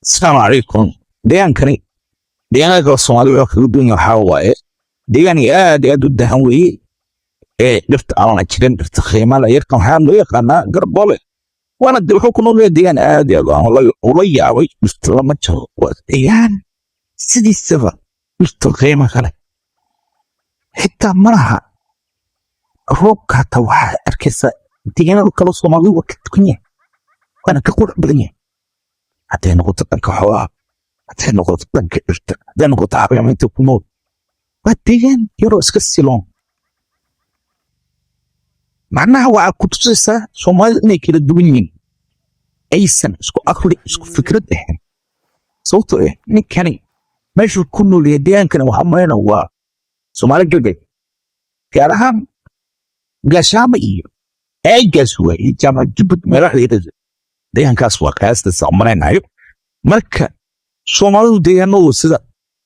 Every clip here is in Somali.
السلام عليكم. deegaankani deegaanka Soomaaliya waa kaga duwan yahay waxa waaye deegaani aad iyo aad u dahan weeye dhirta aan jirin dhirta qiimo la yarkan waxaa loo yaqaanaa garbole waana wuxuu ku nool yahay deegaan aad iyo aad ula yaabay dhirta lama jaro waa deegaan sidiisaba dhirta qiimo kale xitaa malaha roobka hataa waxaa arkaysaa deegaanada kale Soomaaliya waa ka duwan yahay waana ka qurux badan yahay haddii noqoto dhanka xoolaha haddii noqoto dhanka dhirta haddii noqoto caafimaadka ku nool waa deegaan yaroo iska siloon macnaha waxaa ku tusaysaa Soomaalida inay kala duwan yihiin aysan isku aqli isku fikrad ahayn sababtoo ah ninkani meeshuu ku nool yahay deegaankani waxaa malayna waa Soomaali galbeed gaar ahaan gaashaamo iyo eegaas waaye jaamac jubbad meelaha yidhahda deegaankaas waa qiyaasta saamaynaayo marka Soomaalidu deegaanadu sida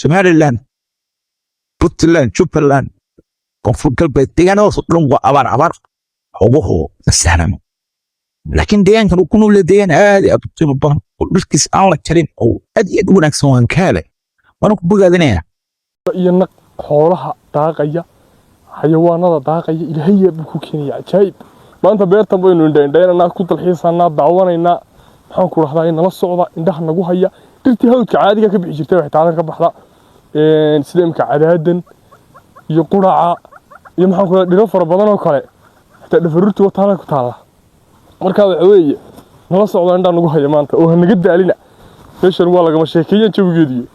Somaliland, Puntland, Jubaland, Koonfur Galbeed deegaanadaas oo dhan waa abaar xogoho sahlan laakiin deegaankan uu ku nool yahay deegaan aad iyo aad u qiimo badan oo dhirkiis aan la jarin oo aad iyo aad u wanaagsan waan ka helay waan ku bogaadinayaa iyo naq xoolaha daaqaya xayawaanada daaqaya ilaahay buu ku keenay ajaayib maanta beertan baynu indhaynaa ku dalxiisanaa daawanayna waxaan ku raxdaa in la socda indhaha nagu haya dhirtii hawdka caadiga ka bixi jirtay waxay taadan ka baxda sida imka cadaadan iyo quraca iyo maxaan ku dhiro fara badan oo kale xitaa dhafarurtu wataana ku taala marka waxa weeye nala socda indhaha nagu haya maanta oo naga daalina meeshan waa laga sheekeeyay jawigeedii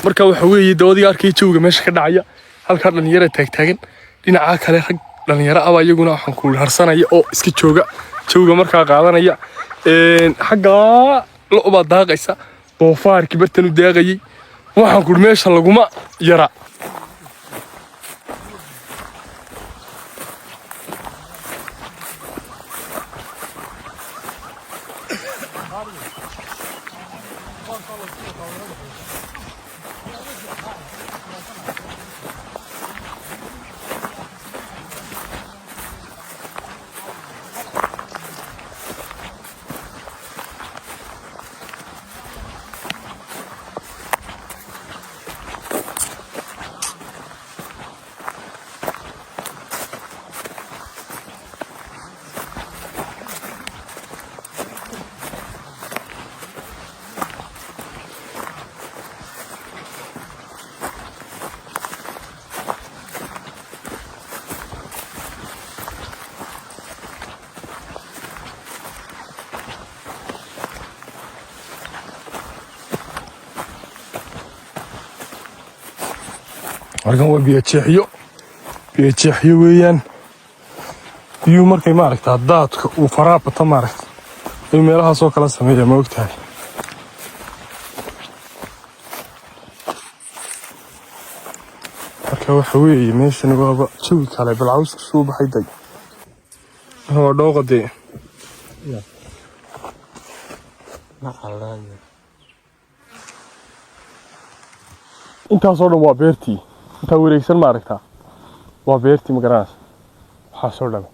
marka waxa weeye doodiga arkay jooga meesha ka dhacaya halka dhalinyarada taagtaagan dhinaca kale rag dhalinyaro ah iyaguna waxaan ku harsanaya oo iska jooga marka qaadanaya xagga looba daaqaysa doofaarkii bartan u daaqayay waxaan ku meesha laguma yara markan waa biyajeexyo weeyaan biyuu markay maaragtaa daadka uu faraabata maaragta ay meelahaas oo kala sameeya ma ogtahay marka waxa weeye meeshan waaba jawi kale balcawska soo baxay day waa dhooqadee intaasoo dhan waa beertii inta wareegsan ma aragtaa waa beertii ma garanaysa waxaa soo dhan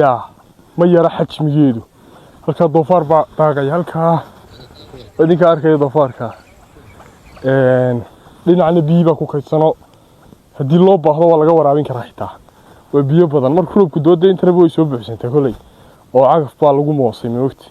yaa ma yara xajmigeedu halkaa doofaar baa daaqaya halkaa idinka arkaya doofaarka dhinacna biyi baa ku kaydsano haddii loo baahdo waa laga waraabin karaa xitaa waa biyo badan marka roobku dooda intanaba way soo buuxsantay kolley oo cagaf baa lagu moosay ma ogti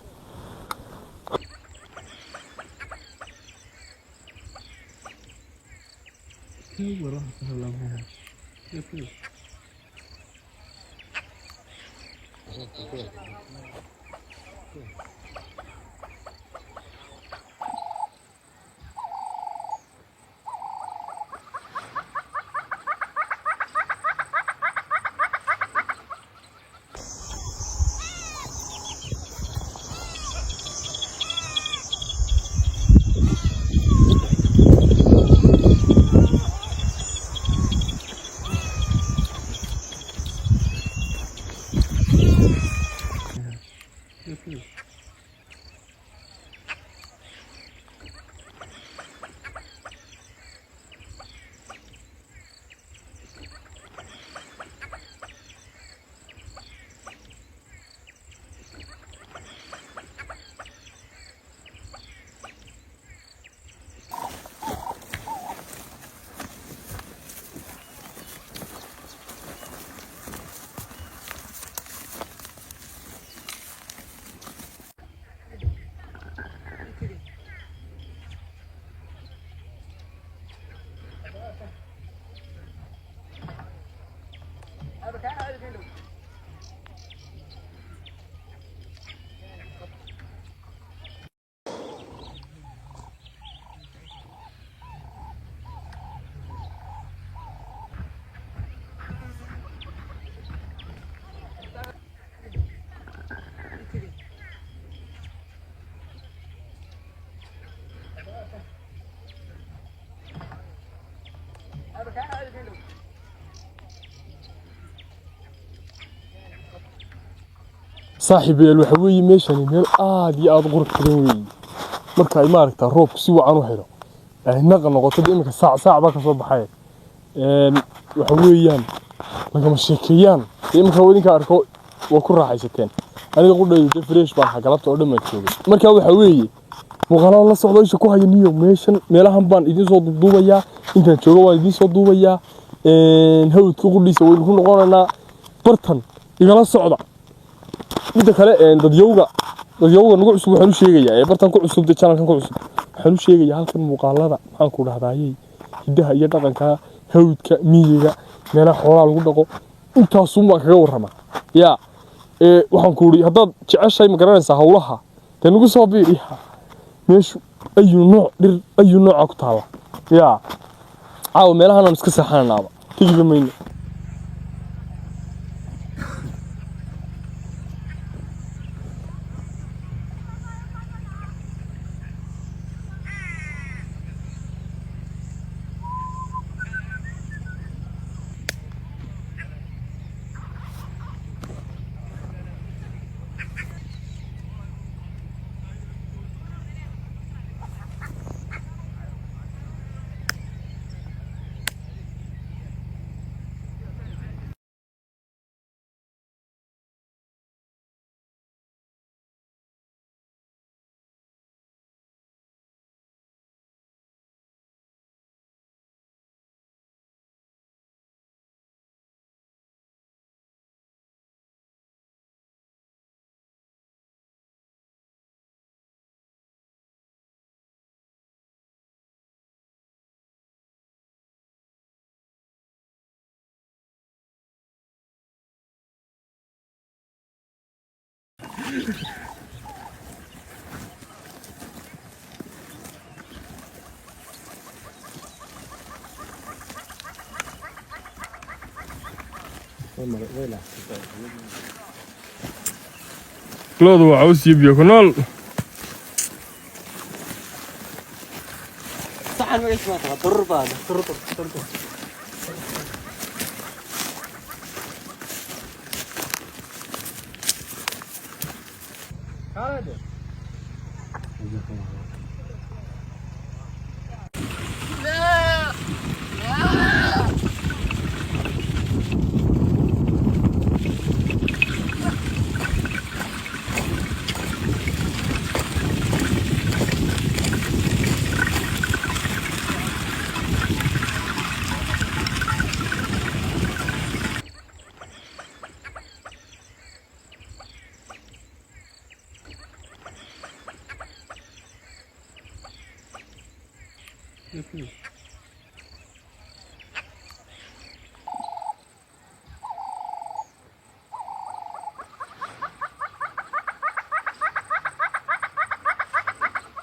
صاحب الوحوي ميشاني ميل يا قرب كدوي marka ay maaragtaa roobku si wacan u helo ay naqa noqoto imika saac ba ka soo baxay waxa weeyaan laga sheekeeyaan imika wadinka arko waa ku raaxaysateen aniga qudhayda fresh baan galabta oo dhamaan joogay marka waxa weeye muuqaalo la socdo isha ku hayniyo meelahan baan idin soo duubaya inta joogo waan idin soo duubaya hawdka qudhiisa way ku noqonayna bartan igala socda mid kale dadyowga nagu cusub waxaan u sheegayaa bartan ku cusub channelkan ku cusub waxaan u sheegayaa halkan muuqaalada waxaan ku dhahdayay hidaha iyo dhaqanka hawdka miyiga meelaha xoolaha lagu dhaqo intaas uma kaga warrama waxaan ku ri haddaad jeceshay ma garanaysaa hawlaha tan ugu soo biiriha meeshu ayu nooc ku taala caaw meelahan iska saxanaaba tigiba mayno كلودو عاوز يبيا كنال صحن ما اسمه تربة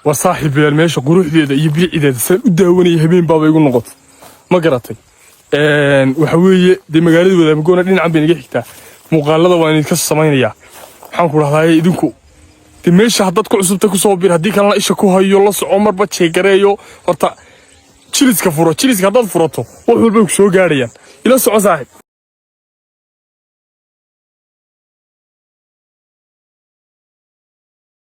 وصاحب الماشي قروح ذي يبيع إذا سن وداوني هبين بابا يقول نقط ما قرأتي وحوي دي مقالد وذا بقولنا لين عم بينجح كتا مقالدة وين يتكسر سماينيا حنقول هاي إذنكو دي ماشي حدتكو عصبتكو صوبير هديك أنا إيش أكو هاي يلا عمر بتشي قريو ورتا تشيلس كفورة تشيلس كذا فرطو وحول بيك شو قاريان إلى صاحب